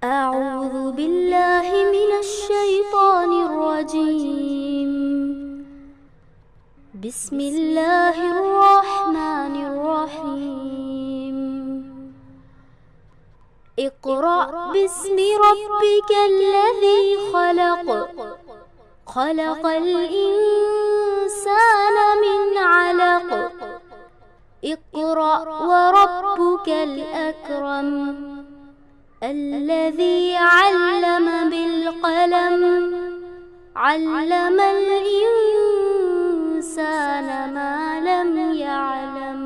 أعوذ بالله من الشيطان الرجيم. بسم الله الرحمن الرحيم. اقرأ باسم ربك الذي خلق. خلق الإنسان من علق. اقرأ وربك الأكرم. الذي علم بالقلم. علم الإنسان ما لم يعلم.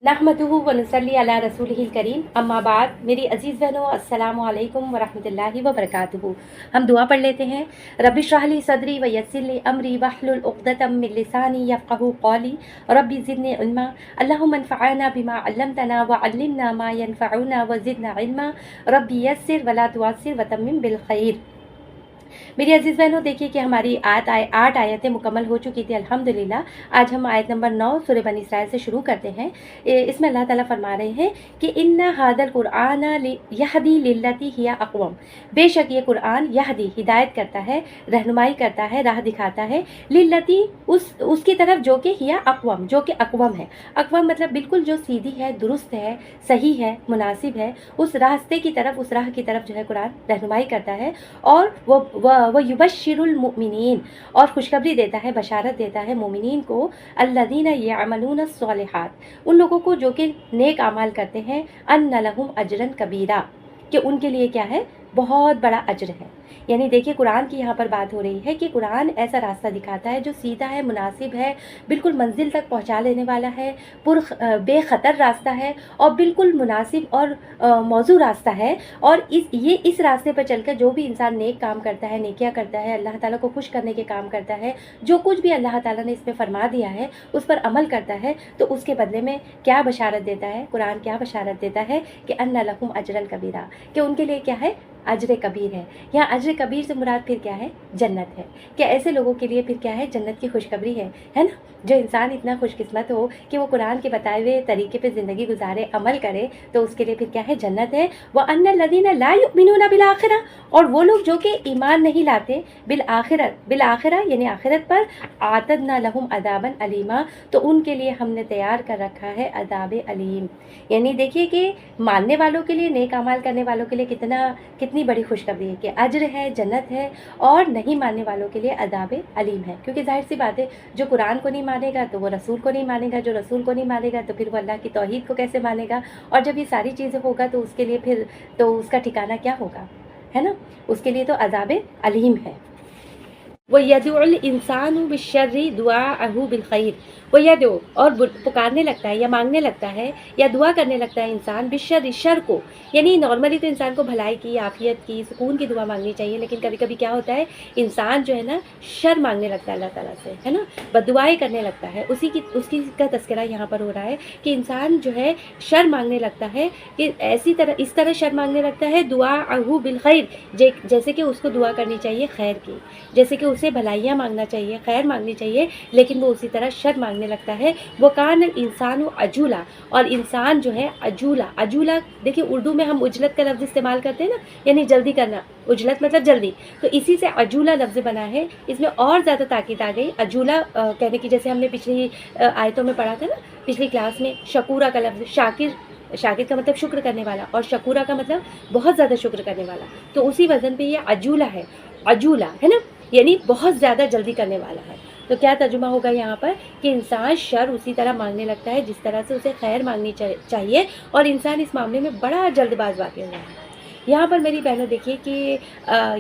نحمدہ ونصلی علی رسولہ الکریم، اما بعد، میری عزیز بہنوں، السلام علیکم ورحمۃ اللہ وبرکاتہ۔ ہم دعا پڑھ لیتے ہیں۔ رب اشرح لی صدری ویسر لی امری واحلل عقدۃ من لسانی یفقہوا قولی، رب زدنی علما، اللہم انفعنا بما علمتنا وعلمنا ما ینفعنا وزدنا علما، رب یسر ولا تعسر وتمم بالخیر۔ میری عزیز بہنوں، دیکھیے کہ ہماری 8 آیتیں مکمل ہو چکی تھی الحمدللہ۔ آج ہم آیت نمبر 9 سورہ بنی اسرائیل سے شروع کرتے ہیں۔ اس میں اللہ تعالیٰ فرما رہے ہیں کہ ان ھذا القرآن یہدی للتی ہی اقوم، بے شک یہ قرآن یہدی ہدایت کرتا ہے، رہنمائی کرتا ہے، راہ دکھاتا ہے، للتی اس کی طرف جو کہ ہی اقوم، جو کہ اقوم ہے۔ اقوم مطلب بالکل جو سیدھی ہے، درست ہے، صحیح ہے، مناسب ہے، اس راستے کی طرف، اس راہ کی طرف جو ہے قرآن رہنمائی کرتا ہے۔ اور وہ یبشر المؤمنین، اور خوشخبری دیتا ہے، بشارت دیتا ہے مومنین کو، الذین یعملون الصالحات، ان لوگوں کو جو کہ نیک اعمال کرتے ہیں، ان لہم اجرا کبیرا، کہ ان کے لیے کیا ہے، بہت بڑا اجر ہے۔ یعنی دیکھیے قرآن کی یہاں پر بات ہو رہی ہے کہ قرآن ایسا راستہ دکھاتا ہے جو سیدھا ہے، مناسب ہے، بالکل منزل تک پہنچا لینے والا ہے، بے خطر راستہ ہے، اور بالکل مناسب اور موزوں راستہ ہے۔ اور اس راستے پر چل کر جو بھی انسان نیک کام کرتا ہے، نیکیاں کرتا ہے، اللہ تعالیٰ کو خوش کرنے کے کام کرتا ہے، جو کچھ بھی اللہ تعالیٰ نے اس پہ فرما دیا ہے اس پر عمل کرتا ہے، تو اس کے بدلے میں کیا بشارت دیتا ہے قرآن؟ کیا بشارت دیتا ہے کہ ان لہم اجرا کبیرا، کہ ان کے لیے کیا ہے، اجر کبیر ہے۔ یہاں اجر کبیر سے مراد پھر کیا ہے، جنت ہے۔ کہ ایسے لوگوں کے لیے پھر کیا ہے، جنت کی خوشخبری ہے نا۔ جو انسان اتنا خوش قسمت ہو کہ وہ قرآن کے بتائے ہوئے طریقے پہ زندگی گزارے، عمل کرے، تو اس کے لیے پھر کیا ہے، جنت ہے۔ وَأَنَّ الَّذِينَ لَا يُؤْمِنُونَ بِالْآخِرَةِ، اور وہ لوگ جو کہ ایمان نہیں لاتے بالآخرہ یعنی آخرت پر، اعتدنا لہم عذابا علیما، تو ان کے لیے ہم نے تیار کر رکھا ہے عذاب علیم۔ یعنی دیکھیے کہ ماننے والوں کے لیے، نیک اعمال کرنے والوں کے لیے کتنی بڑی خوشخبری ہے کہ اجر ہے، جنت ہے، اور نہیں ماننے والوں کے لیے عذاب علیم ہے۔ کیونکہ ظاہر سی بات ہے، جو قرآن کو نہیں مانے گا تو وہ رسول کو نہیں مانے گا، جو رسول کو نہیں مانے گا تو پھر وہ اللہ کی توحید کو کیسے مانے گا؟ اور جب یہ ساری چیزیں ہوگا تو اس کے لیے پھر تو اس کا ٹھکانہ کیا ہوگا، ہے نا؟ اس کے لیے تو عذاب علیم ہے۔ وَيَدْعُ الْإِنسَانُ بِالشَّرِّ دُعَاءَهُ بِالْخَيْرِ، وہ یدعو، اور پکارنے لگتا ہے یا مانگنے لگتا ہے یا دعا کرنے لگتا ہے انسان، بالشر، شر کو، یعنی نارملی تو انسان کو بھلائی کی، عافیت کی، سکون کی دعا مانگنی چاہیے، لیکن کبھی کبھی کیا ہوتا ہے، انسان جو ہے نا شر مانگنے لگتا ہے اللہ تعالیٰ سے، ہے نا، بددعائیں کرنے لگتا ہے۔ اس کی کا تذکرہ یہاں پر ہو رہا ہے کہ انسان جو ہے شر مانگنے لگتا ہے، کہ اس طرح شر مانگنے لگتا ہے، دعاءہ بالخیر، جیسے کہ اس کو دعا کرنی چاہیے خیر کی، جیسے کہ اسے بھلائیاں مانگنا چاہیے، خیر مانگنی چاہیے، لیکن وہ اسی طرح شر مانگنے لگتا ہے۔ وہ کان الانسان عجولا، اور انسان جو ہے عجولا دیکھیے اردو میں ہم عجلت کا لفظ استعمال کرتے ہیں نا، یعنی جلدی کرنا، عجلت مطلب جلدی، تو اسی سے عجولا لفظ بنا ہے۔ اس میں اور زیادہ تاکید آ گئی عجولا کہنے کی، جیسے ہم نے پچھلی آیتوں میں پڑھا تھا نا، پچھلی کلاس میں، شکورا کا لفظ، شاکر کا مطلب شکر کرنے والا، اور شکورا کا مطلب بہت زیادہ شکر کرنے والا، تو اسی وزن پہ یہ عجولا ہے نا، یعنی بہت زیادہ جلدی کرنے والا ہے۔ تو کیا ترجمہ ہوگا یہاں پر کہ انسان شر اسی طرح مانگنے لگتا ہے جس طرح سے اسے خیر مانگنی چاہیے، اور انسان اس معاملے میں بڑا جلد باز واقع ہوا ہے۔ یہاں پر میری بہنوں دیکھیے کہ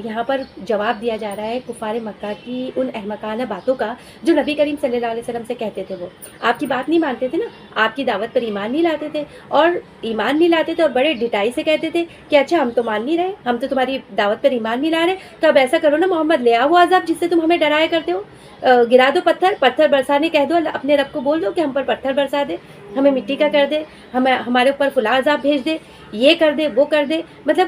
یہاں پر جواب دیا جا رہا ہے کفار مکہ کی ان احمقانہ باتوں کا جو نبی کریم صلی اللہ علیہ وسلم سے کہتے تھے۔ وہ آپ کی بات نہیں مانتے تھے نا، آپ کی دعوت پر ایمان نہیں لاتے تھے، اور بڑے ڈٹائی سے کہتے تھے کہ اچھا ہم تو مان نہیں رہے، ہم تو تمہاری دعوت پر ایمان نہیں لا رہے، تو اب ایسا کرو نا محمد، لے آؤ وہ عذاب جس سے تم ہمیں ڈرایا کرتے ہو، گرا دو پتھر برسانے کہہ دو، اپنے رب کو بول دو کہ ہم پر پتھر برسا دے، ہمیں مٹی کا کر دے، ہمارے اوپر فلاں عذاب بھیج دے، یہ کر دے وہ کر دے۔ مطلب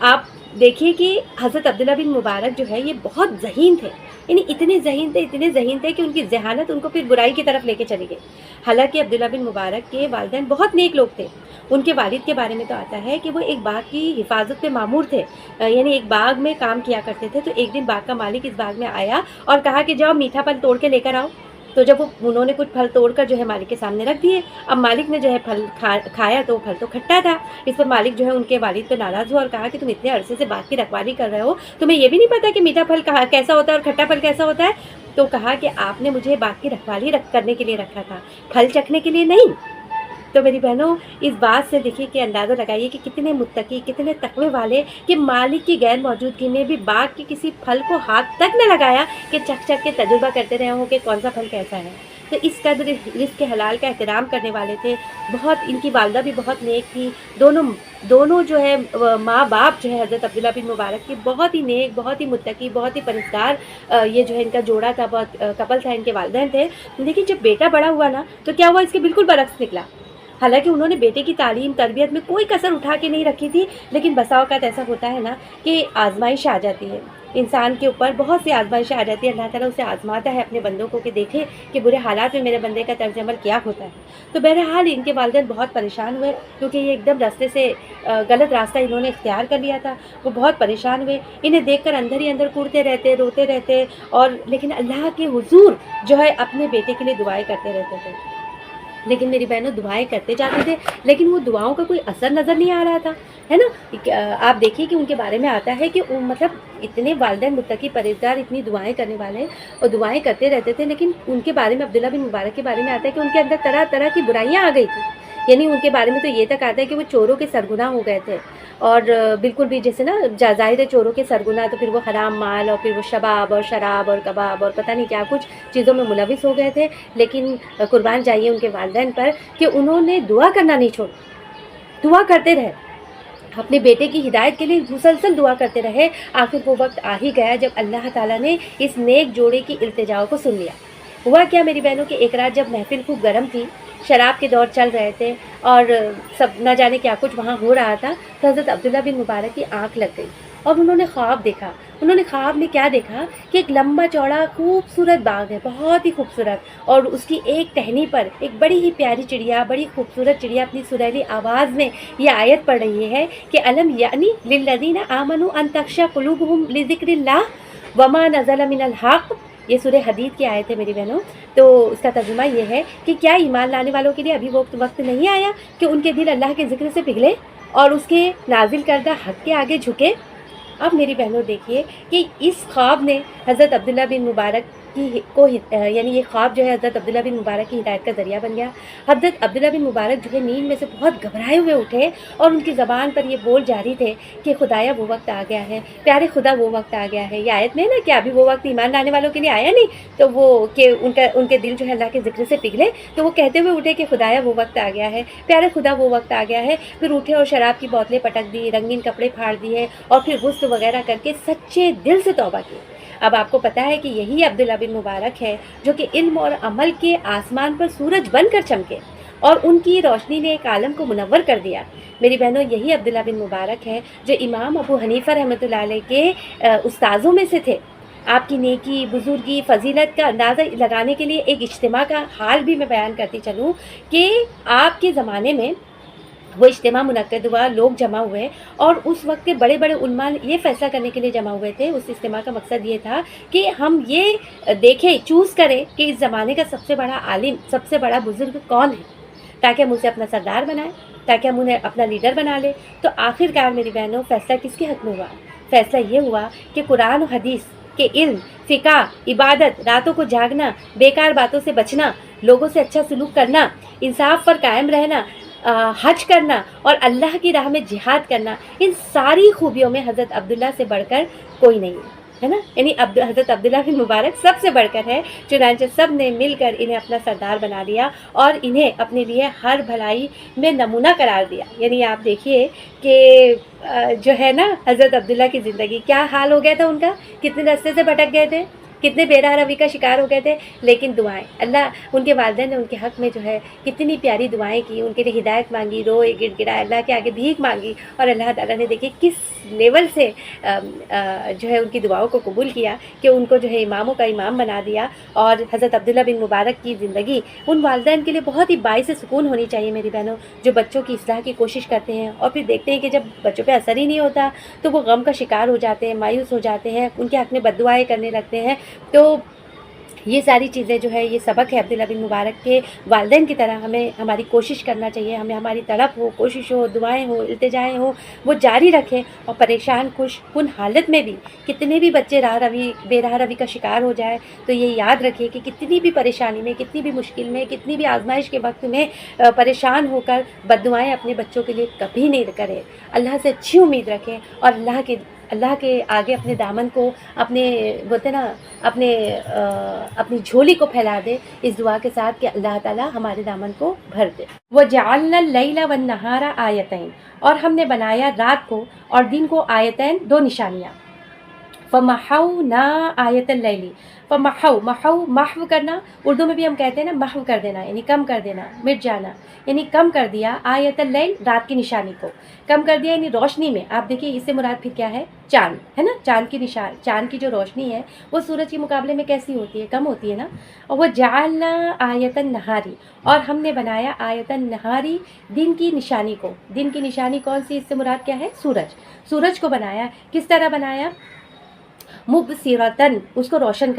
آپ دیکھیے کہ حضرت عبداللہ بن مبارک جو ہے یہ بہت ذہین تھے، یعنی اتنے ذہین تھے کہ ان کی ذہانت ان کو پھر برائی کی طرف لے کے چلی گئی۔ حالانکہ عبداللہ بن مبارک کے والدین بہت نیک لوگ تھے۔ ان کے والد کے بارے میں تو آتا ہے کہ وہ ایک باغ کی حفاظت پہ مامور تھے، یعنی ایک باغ میں کام کیا کرتے تھے۔ تو ایک دن باغ کا مالک اس باغ میں آیا اور کہا کہ جاؤ میٹھا پھل توڑ کے لے کر آؤ۔ تو جب انہوں نے کچھ پھل توڑ کر جو ہے مالک کے سامنے رکھ دیے، اب مالک نے جو ہے پھل کھایا تو پھل تو کھٹا تھا۔ اس پر مالک جو ہے ان کے والد پہ ناراض ہوا اور کہا کہ تم اتنے عرصے سے باغ کی رکھوالی کر رہے ہو، تمہیں یہ بھی نہیں پتا کہ میٹھا پھل کیسا ہوتا ہے اور کھٹا پھل کیسا ہوتا ہے؟ تو کہا کہ آپ نے مجھے باغ کی رکھوالی کرنے کے لیے رکھا تھا، پھل چکھنے کے لیے نہیں۔ تو میری بہنوں اس بات سے دیکھیے کہ اندازہ لگائیے کہ کتنے متقی، کتنے تقوی والے کہ مالک کی غیر موجودگی میں بھی باغ کے کسی پھل کو ہاتھ تک نہ لگایا کہ چکھ چکھ کے تجربہ کرتے رہے ہوں کہ کون سا پھل کیسا ہے۔ تو اس قدر رزق کے حلال کا احترام کرنے والے تھے۔ بہت ان کی والدہ بھی بہت نیک تھی، دونوں جو ہے ماں باپ جو ہے حضرت عبداللہ بن مبارک کی بہت ہی نیک، بہت ہی متقی، بہت ہی پرہیزگار یہ جو ہے ان کا جوڑا تھا، بہت کپل تھا، ان کے والدین تھے۔ لیکن جب بیٹا بڑا ہوا نا تو کیا ہوا، اس کے بالکل برعکس نکلا۔ حالانکہ انہوں نے بیٹے کی تعلیم تربیت میں کوئی کسر اٹھا کے نہیں رکھی تھی، لیکن بسا اوقات ایسا ہوتا ہے نا کہ آزمائش آ جاتی ہے انسان کے اوپر، بہت سی آزمائشیں آ جاتی ہے، اللہ تعالیٰ اسے آزماتا ہے اپنے بندوں کو کہ دیکھے کہ برے حالات میں میرے بندے کا طرز عمل کیا ہوتا ہے۔ تو بہرحال ان کے والدین بہت پریشان ہوئے کیونکہ یہ ایک دم راستے سے غلط راستہ انہوں نے اختیار کر لیا تھا۔ وہ بہت پریشان ہوئے، انہیں دیکھ کر اندر ہی اندر کوڑتے رہتے، روتے رہتے، اور لیکن اللہ کے حضور جو ہے اپنے بیٹے کے لیے دعائیں کرتے رہتے تھے۔ لیکن میری بہنوں دعائیں کرتے جاتے تھے، لیکن وہ دعاؤں کا کوئی اثر نظر نہیں آ رہا تھا، ہے نا۔ آپ دیکھیے کہ ان کے بارے میں آتا ہے کہ مطلب اتنے والدین متقی پرہیزگار، اتنی دعائیں کرنے والے اور دعائیں کرتے رہتے تھے، لیکن ان کے بارے میں عبداللہ بن مبارک کے بارے میں آتا ہے کہ ان کے اندر طرح طرح کی برائیاں آ گئی تھیں۔ یعنی ان کے بارے میں تو یہ تک آتا ہے کہ وہ چوروں کے سرگنا ہو گئے تھے، اور بالکل بھی جیسے نا ظاہر ہے چوروں کے سرگنا تو پھر وہ حرام مال اور پھر وہ شباب اور شراب اور کباب اور پتہ نہیں کیا کچھ چیزوں میں ملوث ہو گئے تھے۔ لیکن قربان جائیے ان کے والدین پر کہ انہوں نے دعا کرنا نہیں چھوڑا، دعا کرتے رہے، اپنے بیٹے کی ہدایت کے لیے مسلسل دعا کرتے رہے۔ آخر وہ وقت آ ہی گیا جب اللہ تعالیٰ نے اس نیک جوڑے کی التجاؤں کو سن لیا۔ ہوا کیا میری بہنوں کہ ایک رات جب محفل خوب گرم تھی، شراب کے دور چل رہے تھے اور سب نہ جانے کیا کچھ وہاں ہو رہا تھا، تو حضرت عبداللہ بن مبارک کی آنکھ لگ گئی اور انہوں نے خواب دیکھا۔ انہوں نے خواب میں کیا دیکھا کہ ایک لمبا چوڑا خوبصورت باغ ہے، بہت ہی خوبصورت، اور اس کی ایک ٹہنی پر ایک بڑی ہی پیاری چڑیا، بڑی خوبصورت چڑیا اپنی سریلی آواز میں یہ آیت پڑھ رہی ہے کہ الم یعنی للذین آمنوا ان تخشع قلوبہم لذکر اللہ وما نزل من الحق۔ یہ سورہ حدید کی آیت ہے میری بہنوں۔ تو اس کا ترجمہ یہ ہے کہ کیا ایمان لانے والوں کے لیے ابھی وقت نہیں آیا کہ ان کے دل اللہ کے ذکر سے پگھلے اور اس کے نازل کردہ حق کے آگے جھکے؟ اب میری بہنوں دیکھیے کہ اس خواب نے حضرت عبداللہ بن مبارک یعنی یہ خواب جو ہے حضرت عبداللہ بن مبارک کی ہدایت کا ذریعہ بن گیا۔ حضرت عبداللہ بن مبارک جو ہے نیند میں سے بہت گھبرائے ہوئے اٹھے اور ان کی زبان پر یہ بول جاری تھے کہ خدایا وہ وقت آ گیا ہے، پیارے خدا وہ وقت آ گیا ہے۔ یہ آیت میں نا کہ ابھی وہ وقت ایمان لانے والوں کے لیے آیا نہیں، تو وہ کہ ان کے دل جو ہے اللہ کے ذکر سے پگھلے، تو وہ کہتے ہوئے اٹھے کہ خدایا وہ وقت آ گیا ہے، پیارے خدا وہ وقت آ گیا ہے۔ پھر اٹھے اور شراب کی بوتلیں پٹک دی، رنگین کپڑے پھاڑ دیے اور پھر غسل وغیرہ کر کے سچے دل سے توبہ کی۔ اب آپ کو پتا ہے کہ یہی عبداللہ بن مبارک ہے جو کہ علم اور عمل کے آسمان پر سورج بن کر چمکے اور ان کی روشنی نے ایک عالم کو منور کر دیا۔ میری بہنوں یہی عبداللہ بن مبارک ہے جو امام ابو حنیفہ رحمۃ اللہ علیہ کے استاذوں میں سے تھے۔ آپ کی نیکی، بزرگی، فضیلت کا اندازہ لگانے کے لیے ایک اجتماع کا حال بھی میں بیان کرتی چلوں کہ آپ کے زمانے میں وہ اجتماع منعقد ہوا، لوگ جمع ہوئے اور اس وقت کے بڑے بڑے علماء یہ فیصلہ کرنے کے لیے جمع ہوئے تھے۔ اس اجتماع کا مقصد یہ تھا کہ ہم یہ دیکھیں، چوز کریں کہ اس زمانے کا سب سے بڑا عالم، سب سے بڑا بزرگ کون ہے، تاکہ ہم اسے اپنا سردار بنائیں، تاکہ ہم انہیں اپنا لیڈر بنا لیں۔ تو آخر کار میری بہنوں فیصلہ کس کے حق میں ہوا؟ فیصلہ یہ ہوا کہ قرآن و حدیث کے علم، فقہ، عبادت، راتوں کو جاگنا، بیکار باتوں سے بچنا، لوگوں سے اچھا سلوک کرنا، انصاف پر قائم رہنا، حج کرنا اور اللہ کی راہ میں جہاد کرنا، ان ساری خوبیوں میں حضرت عبداللہ سے بڑھ کر کوئی نہیں ہے نا۔ یعنی حضرت عبداللہ بن مبارک سب سے بڑھ کر ہے، چنانچہ سب نے مل کر انہیں اپنا سردار بنا لیا اور انہیں اپنے لیے ہر بھلائی میں نمونہ قرار دیا۔ یعنی آپ دیکھیے کہ جو ہے نا حضرت عبداللہ کی زندگی کیا حال ہو گیا تھا ان کا، کتنے راستے سے بھٹک گئے تھے، کتنے بے راہ روی کا شکار ہو گئے تھے، لیکن دعائیں، اللہ ان کے والدین نے ان کے حق میں جو ہے کتنی پیاری دعائیں کی، ان کے لیے ہدایت مانگی، روئے گڑ گڑائے، اللہ کے آگے بھیک مانگی، اور اللہ تعالیٰ نے دیکھیے کس لیول سے جو ہے ان کی دعاؤں کو قبول کیا کہ ان کو جو ہے اماموں کا امام بنا دیا. اور حضرت عبداللہ بن مبارک کی زندگی ان والدین کے لیے بہت ہی باعث سکون ہونی چاہیے میری بہنوں، جو بچوں کی اصلاح کی کوشش کرتے ہیں اور پھر دیکھتے ہیں کہ جب بچوں پہ اثر ہی نہیں ہوتا تو وہ غم کا شکار ہو جاتے ہیں، مایوس ہو جاتے ہیں، ان کے حق میں بد دعائیں کرنے لگتے ہیں. تو یہ ساری چیزیں جو ہے یہ سبق ہے عبداللہ بن مبارک کے والدین کی طرح ہمیں ہماری کوشش کرنا چاہیے، ہمیں ہماری طلب ہو، کوشش ہو، دعائیں ہو، التجائیں ہوں، وہ جاری رکھیں. اور پریشان خوش کن حالت میں بھی کتنے بھی بچے بے راہ روی کا شکار ہو جائے تو یہ یاد رکھیے کہ کتنی بھی پریشانی میں، کتنی بھی مشکل میں، کتنی بھی آزمائش کے وقت میں پریشان ہو کر بد دعائیں اپنے بچوں کے لیے کبھی نہیں کریں. اللہ سے اچھی امید رکھیں اور اللہ کے آگے اپنے دامن کو اپنے بولتے نا اپنی جھولی کو پھیلا دے اس دعا کے ساتھ کہ اللہ تعالیٰ ہمارے دامن کو بھر دے. وَجَعَلْنَا اللَّيْلَ وَالنَّهَارَ آیتین، اور ہم نے بنایا رات کو اور دن کو آیتین، دو نشانیاں. فَمَحَوْنَا آیَتَ اللَّيْلِ، محو کرنا، اردو میں بھی ہم کہتے ہیں نا محو کر دینا، یعنی کم کر دینا، مٹ جانا، یعنی کم کر دیا آیت اللیل، رات کی نشانی کو کم کر دیا، یعنی روشنی میں. آپ دیکھیے اس سے مراد پھر کیا ہے؟ چاند ہے نا، چاند کی جو روشنی ہے وہ سورج کے مقابلے میں کیسی ہوتی ہے؟ کم ہوتی ہے نا. اور وہ جعلنا آیت النہاری، اور ہم نے بنایا آیت النہاری، دن کی نشانی کو. دن کی نشانی کون سی؟ اس سے مراد کیا ہے؟ سورج کو بنایا. کس طرح بنایا؟ مبصرتن، اس کو روشن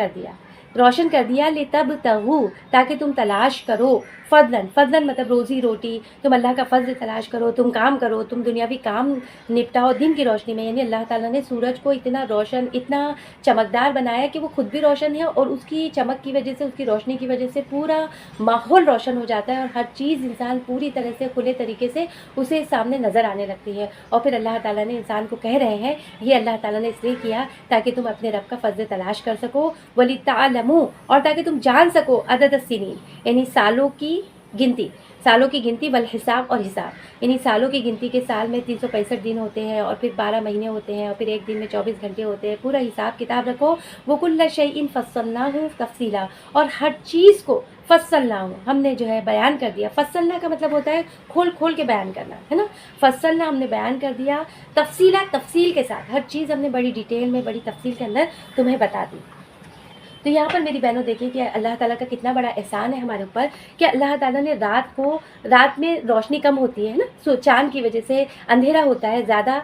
کر دیا لتبتغوا، تاکہ تم تلاش کرو، فضلاً مطلب روزی روٹی، تم اللہ کا فضل تلاش کرو، تم کام کرو، تم دنیاوی کام نپٹاؤ دن کی روشنی میں. یعنی اللہ تعالیٰ نے سورج کو اتنا روشن، اتنا چمکدار بنایا کہ وہ خود بھی روشن ہے، اور اس کی چمک کی وجہ سے، اس کی روشنی کی وجہ سے پورا ماحول روشن ہو جاتا ہے، اور ہر چیز انسان پوری طرح سے کھلے طریقے سے اسے سامنے نظر آنے لگتی ہے. اور پھر اللہ تعالیٰ نے انسان کو کہہ رہے ہیں یہ اللہ تعالیٰ نے اس لیے کیا تاکہ تم اپنے رب کا فضل تلاش کر سکو، وَلِتَعْلَمُوا، اور تاکہ تم جان سکو، عدد السنین، یعنی سالوں کی گنتی، والحساب، اور حساب، یعنی سالوں کی گنتی کے سال میں 365 دن ہوتے ہیں، اور پھر 12 مہینے ہوتے ہیں، اور پھر ایک دن میں 24 گھنٹے ہوتے ہیں. پورا حساب کتاب رکھو. وَكُلَّ شَيْءٍ فَصَّلْنَاهُ تَفْصِيلًا، اور ہر چیز کو فصلناہ ہم نے جو ہے بیان کر دیا. فصلنا کا مطلب ہوتا ہے کھول کے بیان کرنا، ہے نا. فصلنا ہم نے بیان کر دیا، تفصیل کے ساتھ ہر چیز ہم نے بڑی ڈیٹیل میں، بڑی تفصیل کے اندر تمہیں بتا دی. تو یہاں پر میری بہنوں دیکھیں کہ اللہ تعالیٰ کا کتنا بڑا احسان ہے ہمارے اوپر کہ اللہ تعالیٰ نے رات میں روشنی کم ہوتی ہے نا، چاند کی وجہ سے اندھیرا ہوتا ہے زیادہ،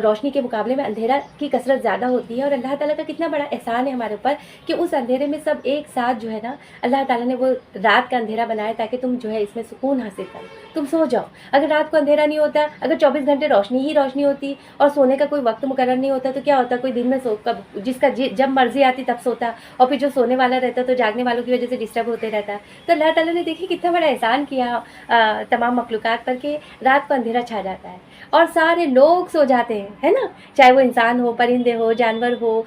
روشنی کے مقابلے میں اندھیرا کی کثرت زیادہ ہوتی ہے. اور اللہ تعالیٰ کا کتنا بڑا احسان ہے ہمارے اوپر کہ اس اندھیرے میں سب ایک ساتھ جو ہے نا، اللہ تعالیٰ نے وہ رات کا اندھیرا بنایا تاکہ تم جو ہے اس میں سکون حاصل کرو، تم سو جاؤ. اگر رات کو اندھیرا نہیں ہوتا، اگر 24 گھنٹے روشنی ہوتی اور سونے کا کوئی وقت مقرر نہیں ہوتا تو کیا ہوتا؟ کوئی دن میں جس کا جب مرضی آتی تب سوتا، اور پھر جو سونے والا رہتا تو جاگنے والوں کی وجہ سے ڈسٹرب ہوتے رہتا. تو اللہ تعالیٰ نے دیکھی کتنا بڑا احسان کیا تمام مخلوقات پر کہ رات کو اندھیرا چھا جاتا ہے اور سارے لوگ سو جاتے ہیں، ہے نا، چاہے وہ انسان ہو، پرندے ہو، جانور ہو،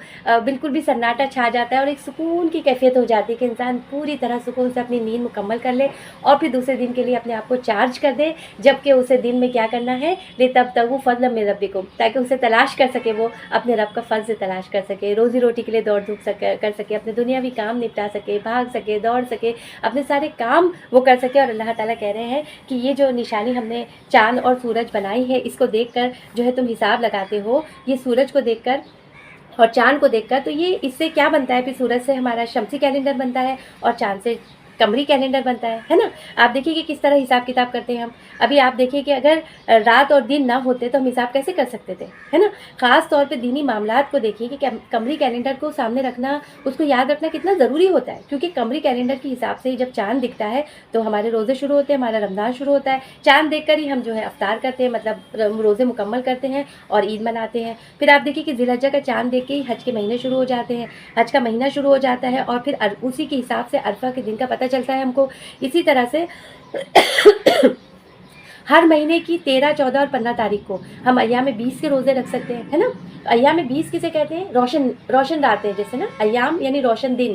بالکل بھی سناٹا چھا جاتا ہے اور ایک سکون کی کیفیت ہو جاتی ہے کہ انسان پوری طرح سکون سے اپنی نیند مکمل کر لے اور پھر دوسرے دن کے لیے اپنے آپ کو چارج کر دے. جبکہ اسے دن میں کیا کرنا ہے؟ لِتَبْتَغُوا فَضْلًا مِّن رَبِّكُمْ، تاکہ اسے تلاش کر سکے، وہ اپنے رب کا فضل تلاش کر سکے، روزی روٹی کے لیے دوڑ دھوپ کر سکے، اپنے دنیاوی کام نپٹا سکے، بھاگ سکے، دوڑ سکے، اپنے سارے کام وہ کر سکے. اور اللہ تعالیٰ کہہ رہے ہیں کہ یہ جو نشانی ہم نے چاند اور سورج بنائی ہے، اس کو دیکھ کر جو ہے تم حساب لگاتے ہو، یہ سورج کو دیکھ کر اور چاند کو دیکھ کر، تو یہ اس سے کیا بنتا ہے؟ پھر سورج سے ہمارا شمسی کیلنڈر بنتا ہے اور چاند سے قمری کیلنڈر بنتا ہے نا. آپ دیکھیے کہ کس طرح حساب کتاب کرتے ہیں ہم. ابھی آپ دیکھیے کہ اگر رات اور دن نہ ہوتے تو ہم حساب کیسے کر سکتے تھے، ہے نا. خاص طور پہ دینی معاملات کو دیکھیے کہ قمری کیلنڈر کو سامنے رکھنا، اس کو یاد رکھنا کتنا ضروری ہوتا ہے، کیونکہ قمری کیلنڈر کے حساب سے ہی جب چاند دکھتا ہے تو ہمارے روزے شروع ہوتے ہیں، ہمارا رمضان شروع ہوتا ہے. چاند دیکھ کر ہی ہم جو ہے افطار کرتے ہیں، مطلب روزے مکمل کرتے ہیں اور عید مناتے ہیں. پھر آپ دیکھیے کہ ذی الحجہ کا چاند دیکھ کے ہی حج کے مہینے شروع ہو جاتے ہیں، حج کا مہینہ شروع ہو جاتا ہے اور پھر اسی کے حساب سے عرفہ کے دن کا پتہ چلتا ہے ہم کو. اسی طرح سے ہر مہینے کی 13، 14 اور 15 تاریخ کو ہم ایام 20 کے روزے رکھ سکتے ہیں، ہے نا. ایام 20 کسے کہتے ہیں؟ روشن راتیں، جیسے نا ایام یعنی روشن دن.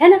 ہے نا।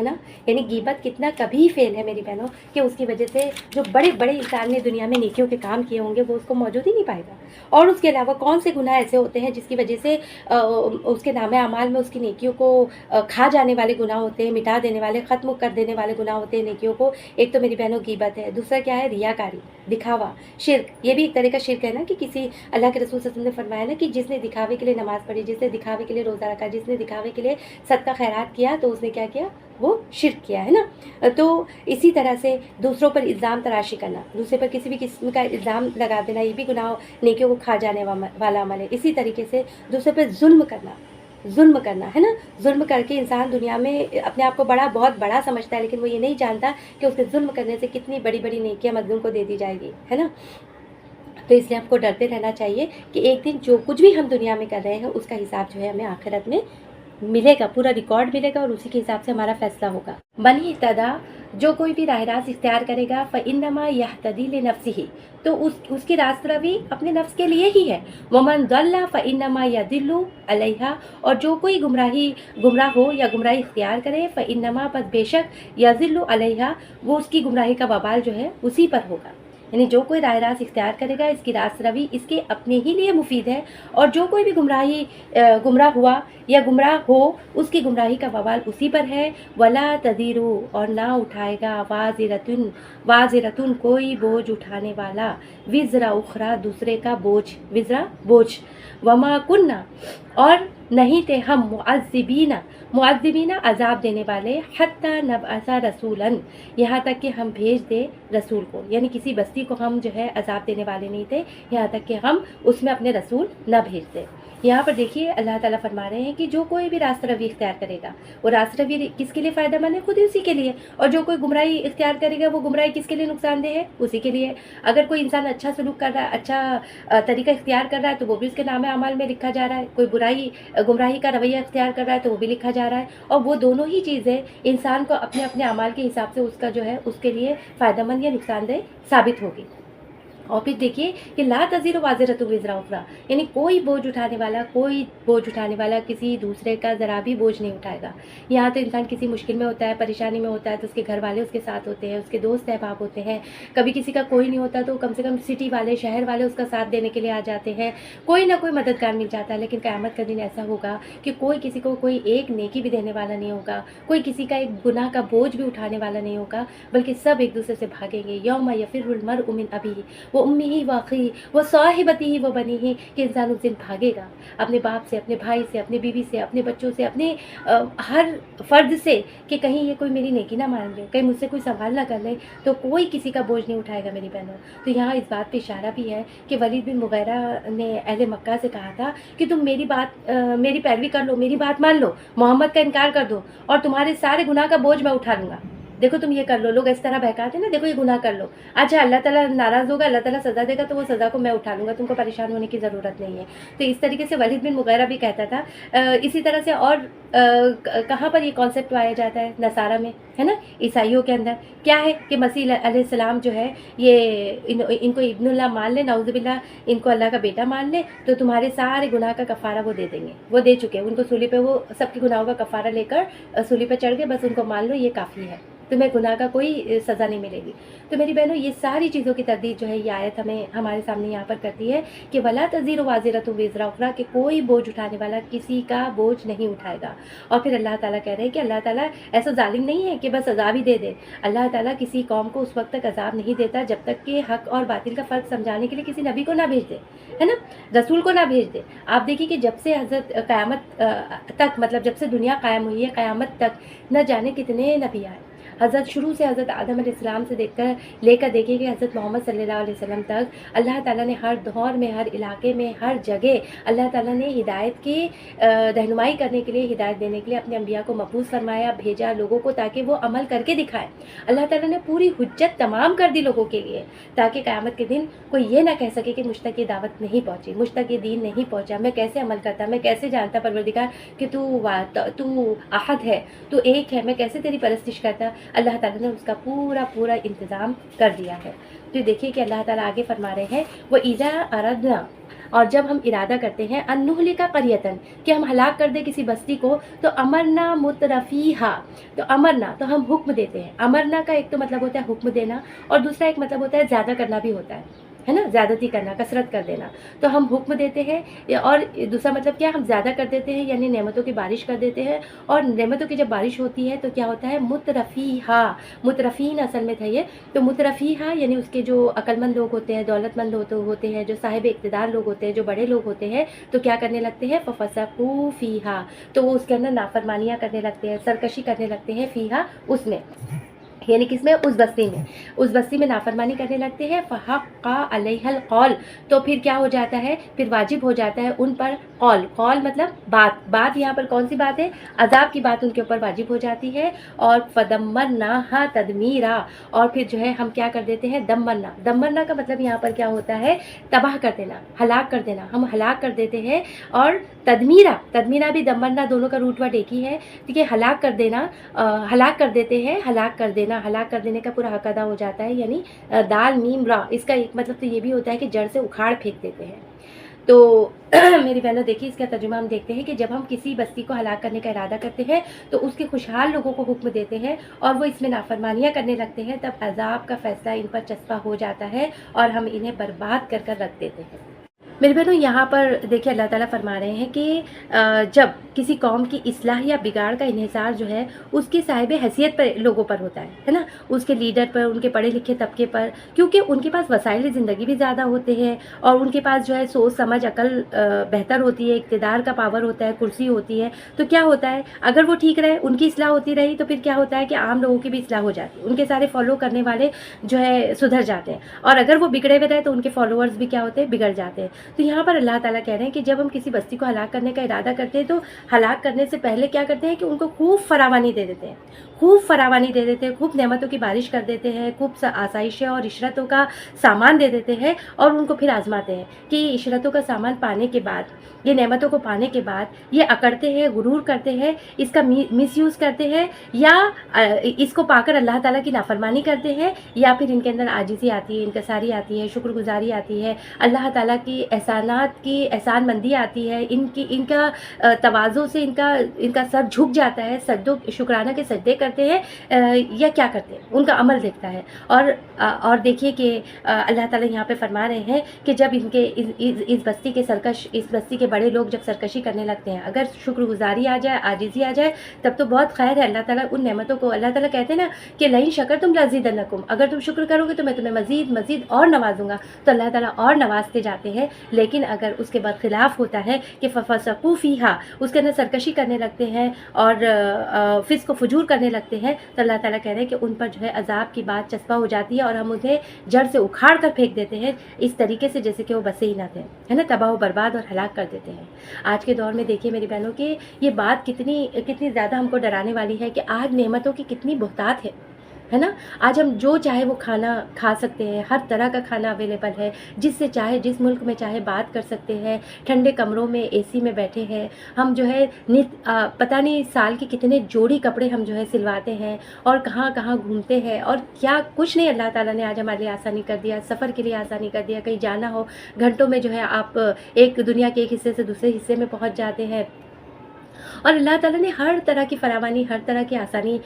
ہے نا. یعنی غیبت کتنا کبھی فیل ہے میری بہنوں کہ اس کی وجہ سے جو بڑے بڑے انسان نے دنیا میں نیکیوں کے کام کیے ہوں گے وہ اس کو موجود ہی نہیں پائے گا. اور اس کے علاوہ کون سے گناہ ایسے ہوتے ہیں جس کی وجہ سے اس کے نامہ اعمال میں اس کی نیکیوں کو کھا جانے والے گناہ ہوتے ہیں, مٹا دینے والے, ختم کر دینے والے گناہ ہوتے ہیں نیکیوں کو. ایک تو میری بہنوں غیبت ہے, دوسرا کیا ہے ریاکاری, دکھاوا, شرک. یہ بھی ایک طرح کا شرک ہے نا کہ کسی اللہ کے رسول صلی اللہ علیہ وسلم نے فرمایا نا کہ جس نے دکھاوے کے لیے نماز پڑھی, جس نے دکھاوے کے لیے روزہ رکھا, جس نے دکھاوے کے لیے صدقہ خیرات کیا تو اس نے کیا کیا, وہ شرک کیا ہے نا. تو اسی طرح سے دوسروں پر الزام تراشی کرنا, دوسرے پر کسی بھی قسم کا الزام لگا دینا, یہ بھی گناہ نیکیوں کو کھا جانے والا عمل ہے. اسی طریقے سے دوسرے پر ظلم کرنا ہے نا. ظلم کر کے انسان دنیا میں اپنے آپ کو بہت بڑا سمجھتا ہے, لیکن وہ یہ نہیں جانتا کہ اس کے ظلم کرنے سے کتنی بڑی بڑی نیکیاں مظلوم کو دے دی جائے گی, ہے نا. تو اس لیے ہم کو ڈرتے رہنا چاہیے کہ ایک دن جو کچھ بھی ہم دنیا میں کر رہے ہیں اس کا حساب جو ہے ہمیں آخرت میں ملے گا, پورا ریکارڈ ملے گا اور اسی کے حساب سے ہمارا فیصلہ ہوگا. من اہتدیٰ, جو کوئی بھی راہ راست اختیار کرے گا, فإنما یہتدی لنفسہ, تو اس کی راست روی اپنے نفس کے لیے ہی ہے. ومن ضل فإنما یضل علیہا, اور جو کوئی گمراہ ہو یا گمراہی اختیار کرے, فإنما, پس بے شک, یضل علیہا, وہ اس کی گمراہی کا وبال جو ہے اسی پر ہوگا. یعنی جو کوئی راہ راست اختیار کرے گا اس کی راست روی اس کے اپنے ہی لیے مفید ہے, اور جو کوئی بھی گمراہ ہوا یا گمراہ ہو اس کی گمراہی کا وبال اسی پر ہے. ولا تزیرو, اور نہ اٹھائے گا, وازرتن, کوئی بوجھ اٹھانے والا, وزر اخرى, دوسرے کا بوجھ, وزرا بوجھ. وما کننا, اور نہیں تھے ہم, معذبین, عذاب دینے والے, حتی نبعث رسولا, یہاں تک کہ ہم بھیج دے رسول کو. یعنی کسی بستی کو ہم جو ہے عذاب دینے والے نہیں تھے یہاں تک کہ ہم اس میں اپنے رسول نہ بھیج دیں. یہاں پر دیکھیے اللہ تعالیٰ فرما رہے ہیں کہ جو کوئی بھی راستہ روی اختیار کرے گا وہ راستہ روی کس کے لیے فائدہ مند ہے, خود ہی اسی کے لیے. اور جو کوئی گمراہی اختیار کرے گا وہ گمراہی کس کے لیے نقصان دہ ہے, اسی کے لیے. اگر کوئی انسان اچھا سلوک کر رہا ہے, اچھا طریقہ اختیار کر رہا ہے تو وہ بھی اس کے نام اعمال میں لکھا جا رہا ہے. کوئی گمراہی کا رویہ اختیار کر رہا ہے تو وہ بھی لکھا جا رہا ہے. اور وہ دونوں ہی چیزیں انسان کو اپنے اپنے اعمال کے حساب سے اس کا جو ہے اس کے لیے فائدہ مند یا نقصان دہ ثابت ہوگی. اور پھر دیکھیے کہ لا تزیر وازرۃ وزر اخری, یعنی کوئی بوجھ اٹھانے والا کسی دوسرے کا ذرا بھی بوجھ نہیں اٹھائے گا. یہاں تو انسان کسی مشکل میں ہوتا ہے, پریشانی میں ہوتا ہے تو اس کے گھر والے اس کے ساتھ ہوتے ہیں, اس کے دوست احباب ہوتے ہیں. کبھی کسی کا کوئی نہیں ہوتا تو کم سے کم سٹی والے, شہر والے اس کا ساتھ دینے کے لیے آ جاتے ہیں, کوئی نہ کوئی مددگار مل جاتا ہے. لیکن قیامت کا دن ایسا ہوگا کہ کوئی کسی کو کوئی ایک نیکی بھی دینے والا نہیں ہوگا, کوئی کسی کا ایک گناہ کا بوجھ بھی اٹھانے والا نہیں ہوگا, بلکہ سب ایک دوسرے سے بھاگیں گے. یوم یفر المرء من ابیہ امی واقعی وہ صاحبتی وہ بنی ہی, کہ انسان اس دن بھاگے گا اپنے باپ سے, اپنے بھائی سے, اپنی بیوی سے, اپنے بچوں سے, اپنے ہر فرد سے, کہ کہیں یہ کوئی میری نیکی نہ مان لے, کہیں مجھ سے کوئی سوال نہ کر لے. تو کوئی کسی کا بوجھ نہیں اٹھائے گا میری بہنوں. تو یہاں اس بات پہ اشارہ بھی ہے کہ ولید بن مغیرہ نے اہل مکہ سے کہا تھا کہ تم میری پیروی کر لو, میری بات مان لو, محمد کا انکار کر دو اور تمہارے سارے گناہ کا بوجھ میں اٹھا لوں گا. دیکھو تم یہ کر لو, لوگ اس طرح بہکاتے ہیں نا, دیکھو یہ گناہ کر لو, اچھا اللہ تعالیٰ ناراض ہوگا, اللہ تعالیٰ سزا دے گا تو وہ سزا کو میں اٹھا لوں گا, تم کو پریشان ہونے کی ضرورت نہیں ہے. تو اس طریقے سے ولید بن مغیرہ بھی کہتا تھا. اسی طرح سے اور کہاں پر یہ کانسیپٹ پایا جاتا ہے, نصارہ میں, ہے نا, عیسائیوں کے اندر کیا ہے کہ مسیح علیہ السلام جو ہے یہ ان کو ابن اللہ مان لے, نعوذ باللہ, ان کو اللہ کا بیٹا مان لے تو تمہارے سارے گناہ کا کفارہ وہ دے دیں گے. وہ دے چکے, ان کو سولی پہ وہ سب کے گناہوں کا کفارہ لے کر سولی پہ چڑھ گئے, بس ان کو مان لو, یہ کافی ہے, تمہیں گناہ کا کوئی سزا نہیں ملے گی. تو میری بہنوں یہ ساری چیزوں کی تردید جو ہے یہ آیت ہمارے سامنے یہاں پر کرتی ہے کہ ولا تزیر وازرۃ وزر اخری, کہ کوئی بوجھ اٹھانے والا کسی کا بوجھ نہیں اٹھائے گا. اور پھر اللہ تعالیٰ کہہ رہے ہیں کہ اللہ تعالیٰ ایسا ظالم نہیں ہے کہ بس عذاب ہی دے دے. اللہ تعالیٰ کسی قوم کو اس وقت تک عذاب نہیں دیتا جب تک کہ حق اور باطل کا فرق سمجھانے کے لیے کسی نبی کو نہ بھیج دے, ہے نا, رسول کو نہ بھیج دے. آپ دیکھیے کہ جب سے حضرت قیامت تک, مطلب جب سے دنیا قائم ہوئی ہے قیامت تک نہ جانے کتنے نبی آئے. شروع سے حضرت آدم علیہ السلام سے لے کر دیکھیے کہ حضرت محمد صلی اللہ علیہ وسلم تک اللہ تعالیٰ نے ہر دور میں, ہر علاقے میں, ہر جگہ اللہ تعالیٰ نے ہدایت کی رہنمائی کرنے کے لیے, ہدایت دینے کے لیے اپنے انبیاء کو مبعوث فرمایا, بھیجا لوگوں کو تاکہ وہ عمل کر کے دکھائے. اللہ تعالیٰ نے پوری حجت تمام کر دی لوگوں کے لیے تاکہ قیامت کے دن کوئی یہ نہ کہہ سکے کہ مجھ تک یہ دعوت نہیں پہنچی, مجھ تک یہ دین نہیں پہنچا, میں کیسے عمل کرتا, میں کیسے جانتا پروردگار کہ تو احد ہے, تو ایک ہے, میں کیسے تیری پرستش کرتا. اللہ تعالیٰ نے اس کا پورا پورا انتظام کر دیا ہے۔ تو دیکھیے کہ اللہ تعالیٰ آگے فرما رہے ہیں وہ اذا اردنا، اور جب ہم ارادہ کرتے ہیں ان نہلک قریۃ، کہ ہم ہلاک کر دیں کسی بستی کو، تو امرنا مترفیہا، تو امرنا تو ہم حکم دیتے ہیں۔ امرنا کا ایک تو مطلب ہوتا ہے حکم دینا، اور دوسرا ایک مطلب ہوتا ہے زیادہ کرنا بھی ہوتا ہے نا، زیادتی کرنا، کثرت کر دینا۔ تو ہم حکم دیتے ہیں، اور دوسرا مطلب کیا، ہم زیادہ کر دیتے ہیں، یعنی نعمتوں کی بارش کر دیتے ہیں۔ اور نعمتوں کی جب بارش ہوتی ہے تو کیا ہوتا ہے، مترفیہا، مترفین اصل میں تھا یہ، تو مترفیہا یعنی اس کے جو عقل مند لوگ ہوتے ہیں، دولت مند ہوتے ہیں، جو صاحب اقتدار لوگ ہوتے ہیں، جو بڑے لوگ ہوتے ہیں، تو کیا کرنے لگتے ہیں، ففسقوا فیہا، تو وہ اس کے اندر نافرمانیاں کرنے لگتے ہیں، سرکشی کرنے لگتے ہیں، فیہا اس میں، یعنی کس میں، اس بستی میں نافرمانی کرنے لگتے ہیں۔ فحق علیہ القول، تو پھر کیا ہو جاتا ہے، پھر واجب ہو جاتا ہے ان پر قول مطلب بات یہاں پر کون سی بات ہے، عذاب کی بات ان کے اوپر واجب ہو جاتی ہے۔ اور فدمرناہا تدمیرا، اور پھر جو ہے ہم کیا کر دیتے ہیں، دمرنا کا مطلب یہاں پر کیا ہوتا ہے، تباہ کر دینا، ہلاک کر دینا، ہم ہلاک کر دیتے ہیں۔ اور تدمیرا بھی دمرنا دونوں کا روٹ ورڈ ایک ہی ہے، ٹھیک ہے، ہلاک کر دینا، ہلاک کر دیتے ہیں، ہلاک کر دینے کا پورا حق ادا ہو جاتا ہے، یعنی دال میم را، اس کا ایک مطلب تو یہ بھی ہوتا ہے کہ جڑ سے اکھاڑ پھینک دیتے ہیں۔ تو میری بہنوں دیکھیے اس کا ترجمہ ہم دیکھتے ہیں کہ جب ہم کسی بستی کو ہلاک کرنے کا ارادہ کرتے ہیں تو اس کے خوشحال لوگوں کو حکم دیتے ہیں اور وہ اس میں نافرمانیاں کرنے لگتے ہیں، تب عذاب کا فیصلہ ان پر چسپاں ہو جاتا ہے اور ہم انہیں برباد کر رکھ دیتے ہیں۔ میرے بہنوں یہاں پر دیکھیں اللہ تعالیٰ فرما رہے ہیں کہ جب کسی قوم کی اصلاح یا بگاڑ کا انحصار جو ہے اس کے صاحب حیثیت پر لوگوں پر ہوتا ہے نا، اس کے لیڈر پر، ان کے پڑھے لکھے طبقے پر، کیونکہ ان کے پاس وسائل زندگی بھی زیادہ ہوتے ہیں اور ان کے پاس جو ہے سوچ سمجھ عقل بہتر ہوتی ہے، اقتدار کا پاور ہوتا ہے، کرسی ہوتی ہے، تو کیا ہوتا ہے اگر وہ ٹھیک رہے، ان کی اصلاح ہوتی رہی، تو پھر کیا ہوتا ہے کہ عام لوگوں کی بھی اصلاح ہو جاتی ہے، ان کے سارے فالو کرنے والے جو ہے سدھر جاتے ہیں، اور اگر وہ بگڑے ہوئے رہے تو ان کے فالوورز بھی کیا ہوتے ہیں، بگڑ جاتے ہیں۔ تو یہاں پر اللہ تعالیٰ کہہ رہے ہیں کہ جب ہم کسی بستی کو ہلاک کرنے کا ارادہ کرتے ہیں تو ہلاک کرنے سے پہلے کیا کرتے ہیں کہ ان کو خوب فراوانی دے دیتے ہیں، خوب نعمتوں کی بارش کر دیتے ہیں، خوب آسائشیں اور عشرتوں کا سامان دے دیتے ہیں، اور ان کو پھر آزماتے ہیں کہ یہ عشرتوں کا سامان پانے کے بعد، یہ نعمتوں کو پانے کے بعد یہ اکڑتے ہیں، غرور کرتے ہیں، اس کا مس یوز کرتے ہیں، یا اس کو پا کر اللہ تعالیٰ کی نافرمانی کرتے ہیں، یا پھر ان کے اندر عاجزی آتی ہے، انکساری آتی ہے، شکر گزاری آتی ہے، اللہ تعالیٰ کی احسانات کی احسان مندی آتی ہے، ان کا تواضع سے ان کا سر جھک جاتا ہے، شکرانہ کے سجدے کرتے ہیں، یا کیا کرتے ہیں، ان کا عمل دیکھتا ہے۔ اور دیکھیے کہ اللہ تعالیٰ یہاں پہ فرما رہے ہیں کہ جب ان کے اس بستی کے اس بستی کے بڑے لوگ جب سرکشی کرنے لگتے ہیں، اگر شکر گزاری آ جائے، عاجزی آ جائے، تب تو بہت خیر ہے۔ اللہ تعالیٰ ان نعمتوں کو، اللہ تعالیٰ کہتے ہیں نا کہ لئن شکرتم لازیدنکم، اگر تم شکر کرو گے تو میں تمہیں مزید اور نوازوں گا، تو اللہ تعالیٰ اور نوازتے جاتے ہیں۔ لیکن اگر اس کے برخلاف ہوتا ہے کہ ففسقوا فیہا، اس کے اندر سرکشی کرنے لگتے ہیں اور فسق و فجور کرنے لگتے ہیں، تو اللہ تعالیٰ کہہ رہے ہیں کہ ان پر جو ہے عذاب کی بات چسپاں ہو جاتی ہے اور ہم انہیں جڑ سے اکھاڑ کر پھینک دیتے ہیں، اس طریقے سے جیسے کہ وہ بسے ہی نہ تھے، ہے نا، تباہ و برباد اور ہلاک کر دیتے ہیں۔ آج کے دور میں دیکھیے میری بہنوں کہ یہ بات کتنی زیادہ ہم کو ڈرانے والی ہے کہ آج نعمتوں کی کتنی بہتات ہے نا، آج ہم جو چاہے وہ کھانا کھا سکتے ہیں، ہر طرح کا کھانا اویلیبل ہے، جس سے چاہے جس ملک میں چاہے بات کر سکتے ہیں، ٹھنڈے کمروں میں اے سی میں بیٹھے ہیں، ہم جو ہے پتہ نہیں سال کے کتنے جوڑی کپڑے ہم جو ہے سلواتے ہیں اور کہاں گھومتے ہیں، اور کیا کچھ نہیں اللہ تعالیٰ نے آج ہمارے لیے آسانی کر دیا، سفر کے لیے آسانی کر دیا، کہیں جانا ہو گھنٹوں میں جو ہے آپ ایک دنیا کے ایک حصے سے دوسرے حصے میں پہنچ جاتے ہیں، اور اللہ تعالیٰ نے ہر طرح کی فراوانی، ہر طرح کی آسانی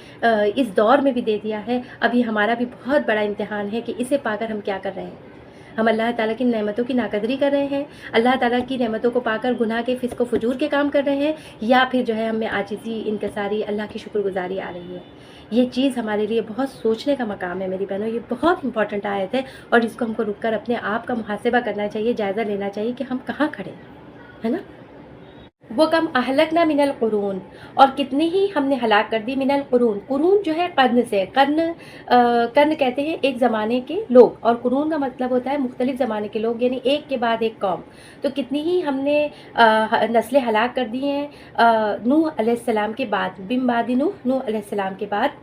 اس دور میں بھی دے دیا ہے۔ اب یہ ہمارا بھی بہت بڑا امتحان ہے کہ اسے پا کر ہم کیا کر رہے ہیں، ہم اللہ تعالیٰ کی نعمتوں کی ناقدری کر رہے ہیں، اللہ تعالیٰ کی نعمتوں کو پا کر گناہ کے فسق و فجور کے کام کر رہے ہیں، یا پھر جو ہے ہم میں عاجزی، انکساری، اللہ کی شکر گزاری آ رہی ہے۔ یہ چیز ہمارے لیے بہت سوچنے کا مقام ہے میری بہنوں، یہ بہت امپورٹنٹ آیت ہے، اور اس کو ہم کو رک کر اپنے آپ کا محاسبہ کرنا چاہیے، جائزہ لینا چاہیے کہ ہم کہاں کھڑے ہیں، ہے نا۔ وہ کم اہلکنا من القرون، اور کتنے ہی ہم نے ہلاک کر دی، من القرون، قرون جو ہے قرن سے، قرن کہتے ہیں ایک زمانے کے لوگ، اور قرون کا مطلب ہوتا ہے مختلف زمانے کے لوگ، یعنی ایک کے بعد ایک قوم۔ تو کتنی ہی ہم نے نسلیں ہلاک کر دی ہیں نوح علیہ السلام کے بعد، بن بعد نوح علیہ السلام کے بعد،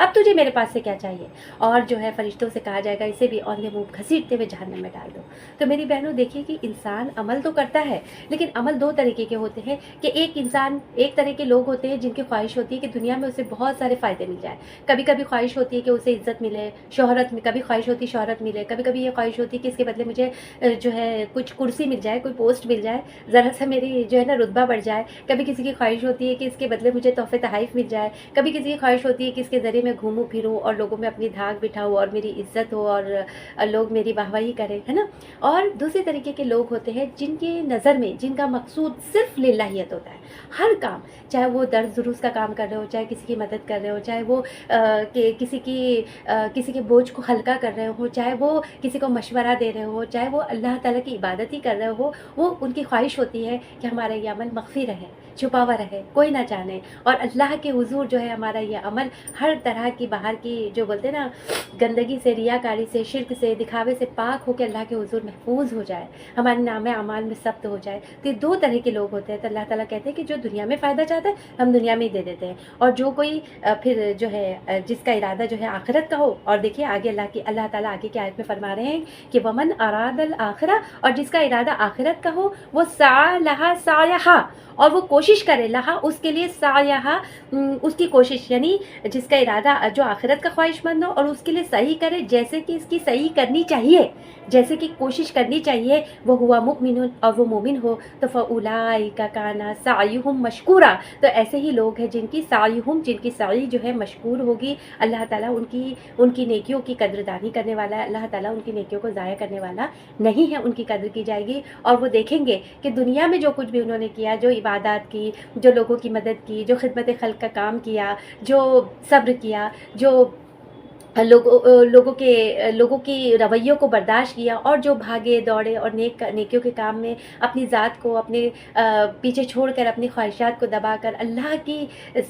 اب تجھے میرے پاس سے کیا چاہیے؟ اور جو ہے فرشتوں سے کہا جائے گا اسے بھی اوندھے منہ گھسیٹتے ہوئے جہنم میں ڈال دو۔ تو میری بہنوں دیکھیے کہ انسان عمل تو کرتا ہے، لیکن عمل دو طریقے کے ہوتے ہیں کہ ایک طرح کے لوگ ہوتے ہیں جن کی خواہش ہوتی ہے کہ دنیا میں اسے بہت سارے فائدے مل جائے، کبھی کبھی خواہش ہوتی ہے کہ اسے عزت ملے، شہرت میں کبھی خواہش ہوتی ہے شہرت ملے، کبھی کبھی یہ خواہش ہوتی ہے کہ اس کے بدلے مجھے جو ہے کچھ کرسی مل جائے، کوئی پوسٹ مل جائے، ذرا سا میری جو ہے نا رتبہ بڑھ جائے، کبھی کسی کی خواہش ہوتی ہے کہ اس کے بدلے مجھے تحفے تحائف مل جائے، کبھی کسی کی خواہش ہوتی ہے کہ اس کے ذریعے میں گھوموں پھروں اور لوگوں میں اپنی دھاک بٹھاؤں اور میری عزت ہو اور لوگ میری واہواہی کریں، ہے نا۔ اور دوسرے طریقے کے لوگ ہوتے ہیں جن کی نظر میں جن کا مقصود صرف للہیت ہوتا ہے، ہر کام، چاہے وہ درس دروس کا کام کر رہے ہو، چاہے کسی کی مدد کر رہے ہو، چاہے وہ کسی کے بوجھ کو ہلکا کر رہے ہو، چاہے وہ کسی کو مشورہ دے رہے ہو، چاہے وہ اللہ تعالیٰ کی عبادت ہی کر رہے ہو، وہ ان کی خواہش ہوتی ہے کہ ہمارا یہ عمل مخفی رہے، چھپا ہوا رہے، کوئی نہ جانے، اور اللہ کے حضور جو ہے ہمارا یہ عمل ہر طرح کی باہر کی جو بولتے ہیں نا گندگی سے، ریاکاری سے، شرک سے، دکھاوے سے پاک ہو کے اللہ کے حضور محفوظ ہو جائے، ہمارے نام اعمال میں ثبت ہو جائے۔ تو یہ دو طرح کے لوگ ہوتے ہیں۔ تو اللہ تعالیٰ کہتے ہیں کہ جو دنیا میں فائدہ چاہتا ہے ہم دنیا میں ہی دے دیتے ہیں، اور جو کوئی پھر جو ہے جس کا ارادہ جو ہے آخرت کا ہو، اور دیکھیے آگے اللہ تعالیٰ آگے کی آیت میں فرما رہے ہیں کہ ومن اراد الآخرہ، اور جس کا ارادہ آخرت کا ہو وہ سعی لہا سعیہا، اور وہ کوشش کرے لہا اس کے لیے سعیہا، اس کی کوشش، یعنی جس کا ارادہ جو آخرت کا خواہش مند ہو اور اس کے لیے صحیح کرے جیسے کہ اس کی صحیح کرنی چاہیے، جیسے کہ کوشش کرنی چاہیے، وہ ہوا مؤمن، اور وہ مومن ہو، تو فاولئک کان سعیہم مشکورا، تو ایسے ہی لوگ ہیں جن کی سعی جو ہے مشکور ہوگی، اللہ تعالیٰ ان کی نیکیوں کی قدردانی کرنے والا ہے، اللہ تعالیٰ ان کی نیکیوں کو ضائع کرنے والا نہیں ہے، ان کی قدر کی جائے گی، اور وہ دیکھیں گے کہ دنیا میں جو کچھ بھی انہوں نے کیا، جو عبادات کی، جو لوگوں کی مدد کی، جو خدمت خلق کا کام کیا، جو صبر کیا، جو لوگوں کی رویوں کو برداشت کیا، اور جو بھاگے دوڑے اور نیکیوں کے کام میں اپنی ذات کو اپنے پیچھے چھوڑ کر، اپنی خواہشات کو دبا کر اللہ کی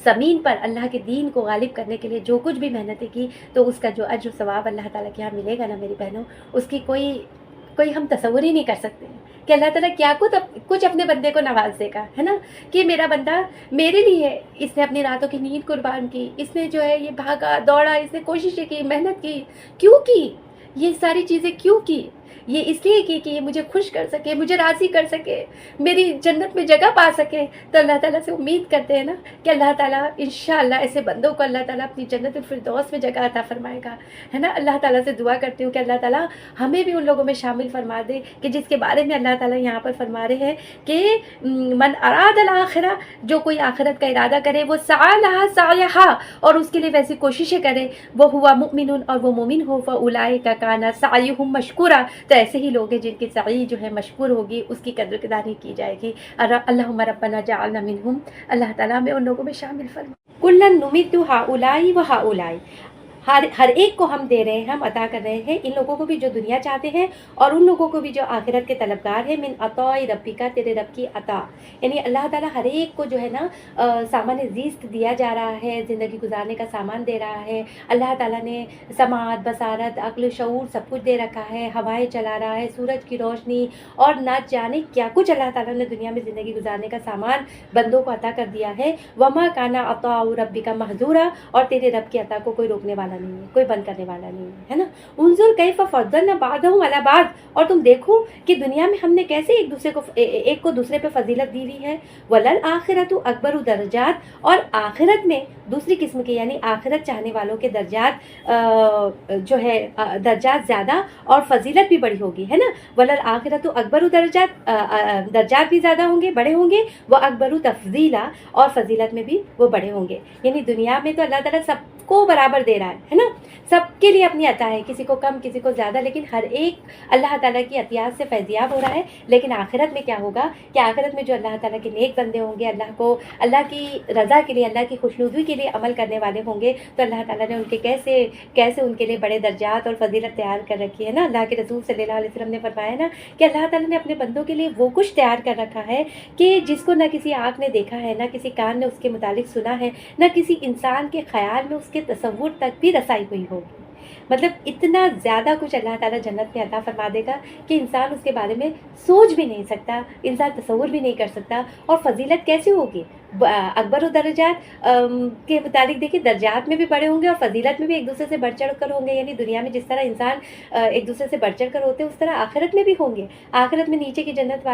زمین پر اللہ کے دین کو غالب کرنے کے لیے جو کچھ بھی محنتیں کی، تو اس کا جو اجر و ثواب اللہ تعالیٰ کے یہاں ملے گا نا میری بہنوں، اس کی کوئی ہم تصور ہی نہیں کر سکتے کہ اللہ تعالیٰ کیا کچھ اپنے بندے کو نواز دے گا، ہے نا، کہ میرا بندہ میرے لیے اس نے اپنی راتوں کی نیند قربان کی، اس نے جو ہے یہ بھاگا دوڑا، اس نے کوششیں کی، محنت کی، کیوں کی یہ ساری چیزیں، کیوں کی یہ اس لیے کی کہ یہ مجھے خوش کر سکے، مجھے راضی کر سکے، میری جنت میں جگہ پا سکے۔ تو اللہ تعالیٰ سے امید کرتے ہیں نا کہ اللہ تعالیٰ انشاءاللہ ایسے بندوں کو اللہ تعالیٰ اپنی جنت الفردوس میں جگہ عطا فرمائے گا، ہے نا۔ اللہ تعالیٰ سے دعا کرتی ہوں کہ اللہ تعالیٰ ہمیں بھی ان لوگوں میں شامل فرما دے کہ جس کے بارے میں اللہ تعالیٰ یہاں پر فرما رہے ہیں کہ من اراد الآخرہ، جو کوئی آخرت کا ارادہ کرے، وہ سعی لہا سعیہا، اور اس کے لیے ویسی کوششیں کرے، وہ ہوا مؤمن، اور وہ مومن ہو، فاولئک کان سعیہم مشکورا، تو ایسے ہی لوگ ہیں جن کی سعی جو ہے مشکور ہوگی، اس کی قدر قدانی کی جائے گی۔ اللہم ربنا جعلنا منہم، اللہ تعالیٰ ہمیں ان لوگوں میں شامل فرما۔ کلن نمد ہؤلاء وہؤلاء، ہر ایک کو ہم دے رہے ہیں، ہم عطا کر رہے ہیں، ان لوگوں کو بھی جو دنیا چاہتے ہیں اور ان لوگوں کو بھی جو آخرت کے طلبگار ہیں، من عطاء ربک، تیرے رب کی عطا، یعنی اللہ تعالیٰ ہر ایک کو جو ہے نا سامان زیست دیا جا رہا ہے، زندگی گزارنے کا سامان دے رہا ہے، اللہ تعالیٰ نے سماعت، بصارت، عقل، شعور سب کچھ دے رکھا ہے، ہوائیں چلا رہا ہے، سورج کی روشنی، اور نہ جانے کیا کچھ اللہ تعالیٰ نے دنیا میں زندگی گزارنے کا سامان بندوں کو عطا کر دیا ہے۔ وما کان عطاء ربک محظورا، اور تیرے رب کی عطا کو کوئی روکنے والا نہیں ہے، کوئی بند کرنے والا نہیں ہے نا۔ انظر کیف فضلنا بعضهم علی بعض، اور تم دیکھو کہ دنیا میں ہم نے کیسے ایک کو دوسرے پہ فضیلت دی ہوئی ہے۔ وللآخرۃ اکبر درجات، اور آخرت میں دوسری قسم کے، یعنی آخرت چاہنے والوں کے درجات جو ہے درجات زیادہ اور فضیلت بھی بڑی ہوگی، ہے نا۔ وللآخرۃ اکبر درجات بھی زیادہ ہوں گے، بڑے ہوں گے، وہ اکبر تفضیلا، اور فضیلت میں بھی وہ بڑے ہوں گے۔ یعنی دنیا میں تو اللہ تعالیٰ سب کو برابر دے رہا ہے نا، سب کے لیے اپنی عطا ہے، کسی کو کم کسی کو زیادہ، لیکن ہر ایک اللہ تعالیٰ کی عطیات سے فیضیاب ہو رہا ہے۔ لیکن آخرت میں کیا ہوگا کہ آخرت میں جو اللہ تعالیٰ کے نیک بندے ہوں گے، اللہ کی رضا کے لیے، اللہ کی خوشنودی کے لیے عمل کرنے والے ہوں گے، تو اللہ تعالیٰ نے ان کے کیسے ان کے لیے بڑے درجات اور فضیلت تیار کر رکھی ہے نا۔ اللہ کے رسول صلی اللہ علیہ وسلم نے فرمایا نا کہ اللہ تعالیٰ نے اپنے بندوں کے لیے وہ کچھ تیار کر رکھا ہے کہ جس کو نہ کسی آنکھ نے دیکھا ہے، نہ کسی کان نے اس کے متعلق سنا ہے، نہ کسی انسان کے خیال میں اس کے تصور تک بھی رسائی ہوئی ہوگی۔ مطلب اتنا زیادہ کچھ اللہ تعالیٰ جنت میں عطا فرما دے گا کہ انسان اس کے بارے میں سوچ بھی نہیں سکتا، انسان تصور بھی نہیں کر سکتا۔ اور فضیلت کیسے ہوگی؟ اکبر و درجات کے متعلق دیکھیں، درجات میں بھی بڑے ہوں گے اور فضیلت میں بھی ایک دوسرے سے بڑھ چڑھ کر ہوں گے، یعنی دنیا میں جس طرح انسان ایک دوسرے سے بڑھ چڑھ کر ہوتے ہیں اس طرح آخرت میں بھی ہوں گے۔ آخرت میں نیچے کی جنت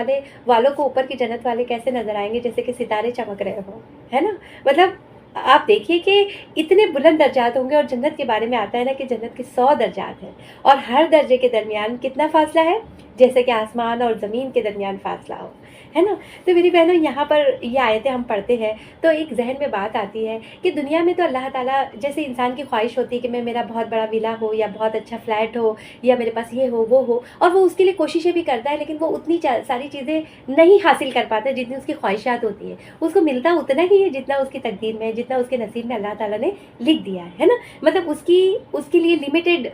والوں کو اوپر کی جنت والے کیسے نظر آئیں گے؟ جیسے کہ ستارے چمک رہے ہوں، ہے نا۔ مطلب آپ دیکھیے کہ اتنے بلند درجات ہوں گے، اور جنت کے بارے میں آتا ہے نا کہ جنت کے 100 درجات ہیں، اور ہر درجے کے درمیان کتنا فاصلہ ہے؟ جیسے کہ آسمان اور زمین کے درمیان فاصلہ ہو، ہے نا۔ تو میری بہنوں، یہاں پر یہ آیتیں ہم پڑھتے ہیں تو ایک ذہن میں بات آتی ہے کہ دنیا میں تو اللہ تعالیٰ، جیسے انسان کی خواہش ہوتی ہے کہ میرا بہت بڑا ولا ہو یا بہت اچھا فلیٹ ہو یا میرے پاس یہ ہو وہ ہو، اور وہ اس کے لیے کوششیں بھی کرتا ہے، لیکن وہ اتنی ساری چیزیں نہیں حاصل کر پاتا جتنی اس کی خواہشات ہوتی ہیں۔ اس کو ملتا اتنا ہی ہے جتنا اس کی تقدیر میں، جتنا اس کے نصیب میں اللہ تعالیٰ نے لکھ دیا ہے نا۔ مطلب اس کے لیے لمیٹڈ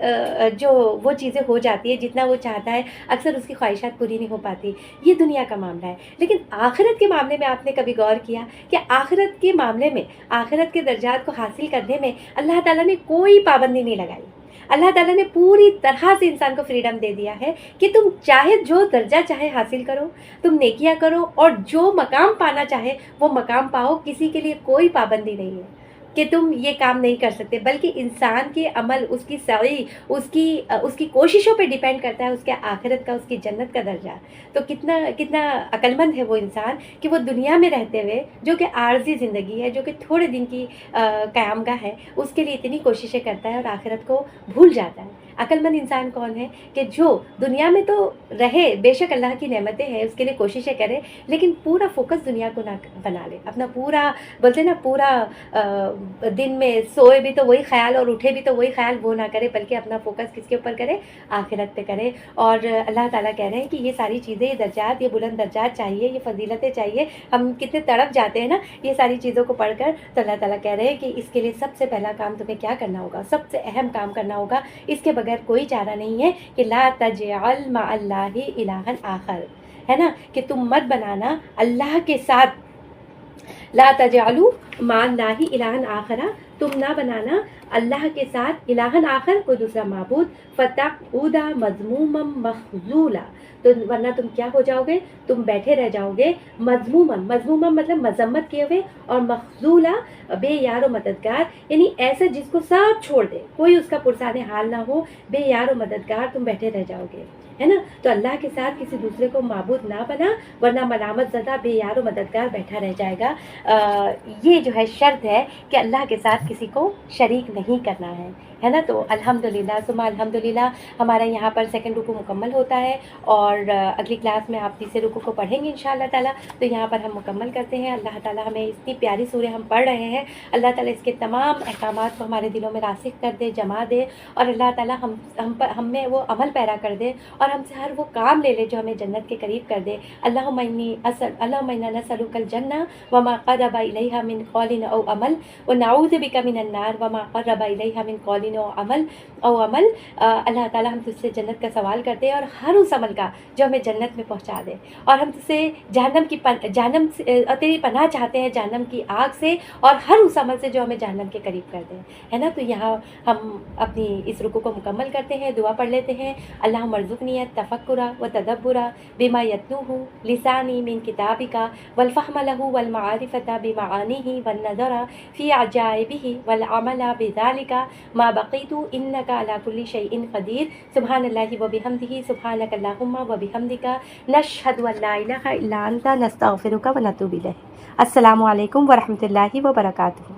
جو وہ چیزیں ہو جاتی ہے، جتنا وہ چاہتا ہے اکثر اس کی خواہشات پوری نہیں ہو پاتی۔ یہ دنیا کا معاملہ ہے، لیکن آخرت کے معاملے میں آپ نے کبھی غور کیا کہ آخرت کے معاملے میں، آخرت کے درجات کو حاصل کرنے میں اللہ تعالیٰ نے کوئی پابندی نہیں لگائی۔ اللہ تعالیٰ نے پوری طرح سے انسان کو فریڈم دے دیا ہے کہ تم چاہے جو درجہ چاہے حاصل کرو، تم نیکیاں کرو، اور جو مقام پانا چاہے وہ مقام پاؤ۔ کسی کے لیے کوئی پابندی نہیں ہے کہ تم یہ کام نہیں کر سکتے، بلکہ انسان کے عمل، اس کی سعی، اس کی کوششوں پہ ڈیپینڈ کرتا ہے اس کے آخرت کا، اس کی جنت کا درجہ۔ تو کتنا عقل مند ہے وہ انسان کہ وہ دنیا میں رہتے ہوئے، جو کہ عارضی زندگی ہے، جو کہ تھوڑے دن کی قیام گاہ ہے، اس کے لیے اتنی کوششیں کرتا ہے اور آخرت کو بھول جاتا ہے۔ عقل مند انسان کون ہے کہ جو دنیا میں تو رہے، بے شک اللہ کی نعمتیں ہیں، اس کے لیے کوششیں کرے، لیکن پورا فوکس دنیا کو نہ بنا لے، اپنا پورا بولتے نا پورا دن میں سوئے بھی تو وہی خیال اور اٹھے بھی تو وہی خیال، وہ نہ کرے، بلکہ اپنا فوکس کس کے اوپر کرے؟ آخرت پہ کرے۔ اور اللہ تعالیٰ کہہ رہے ہیں کہ یہ ساری چیزیں، یہ درجات، یہ بلند درجات چاہیے، یہ فضیلتیں چاہیے۔ ہم کتنے تڑپ جاتے ہیں نا یہ ساری چیزوں کو پڑھ کر، تو اللہ تعالیٰ کہہ رہے ہیں کہ اس کے لیے سب سے پہلا کام تمہیں کیا کرنا ہوگا؟ سب سے اہم کام کرنا ہوگا، اس کے بغیر کوئی چارہ نہیں ہے، کہ لا تجعل مع اللہ الہا آخر، ہے نا، کہ تم مت بنانا اللہ کے ساتھ، لا تجعلوا مع اللہ الہا آخر، تم نہ بنانا اللہ کے ساتھ الہن آخر، کوئی دوسرا معبود، فتقعد مذموما مخذولا، تو ورنہ تم کیا ہو جاؤ گے؟ تم بیٹھے رہ جاؤ گے مذموما مطلب مذمت کیے ہوئے، اور مخذولا بے یار و مددگار، یعنی ایسا جس کو سب چھوڑ دے، کوئی اس کا پرسان حال نہ ہو، بے یار و مددگار تم بیٹھے رہ جاؤ گے، ہے نا۔ تو اللہ کے ساتھ کسی دوسرے کو معبود نہ بنا، ورنہ ملامت زدہ بے یار و مددگار بیٹھا رہ جائے گا۔ یہ جو ہے شرط ہے کہ اللہ کے ساتھ کسی کو شریک نہیں کرنا ہے نا۔ تو الحمدللہ ثم الحمدللہ ہمارا یہاں پر سیکنڈ رکوع مکمل ہوتا ہے، اور اگلی کلاس میں آپ تیسرے رکوع کو پڑھیں گے انشاءاللہ تعالیٰ۔ تو یہاں پر ہم مکمل کرتے ہیں۔ اللہ تعالیٰ ہمیں اتنی پیاری سورہ ہم پڑھ رہے ہیں، اللہ تعالیٰ اس کے تمام احکامات کو ہمارے دلوں میں راسخ کر دے، جما دے، اور اللہ تعالیٰ ہم میں وہ عمل پیرا کر دے، اور ہم سے ہر وہ کام لے لے جو ہمیں جنت کے قریب کر دے۔ اللہم انا نسألک الجنہ وما قرب الیہا من قول او عمل، ونعوذ بک من النار وما قرب الیہا من قول او عمل۔ اللہ تعالیٰ ہم تجھ سے جنت کا سوال کرتے ہیں، اور ہر اس عمل کا جو ہمیں جنت میں پہنچا دے، اور ہم تجھ سے جہنم تیری پناہ چاہتے ہیں، جہنم کی آگ سے، اور ہر اس عمل سے جو ہمیں جہنم کے قریب کر دے، ہے نا۔ تو یہاں ہم اپنی اس رکوع کو مکمل کرتے ہیں، دعا پڑھ لیتے ہیں۔ اللہم ارزقنی التفکر والتدبر بما یتلوہ لسانی من کتابک، والفہم لہ والمعارفۃ بمعانیہ، والنظر فی عجائبہ، والعمل بذلک ما بقیت انک علی کل شیء قدیر۔ سبحان اللہ وبحمدہ، سبحانک اللہم وبحمدک، نشہد ان لا الہ الا انت، نستغفرک ونتوب الیک۔ السلام علیکم ورحمۃ اللہ وبرکاتہ۔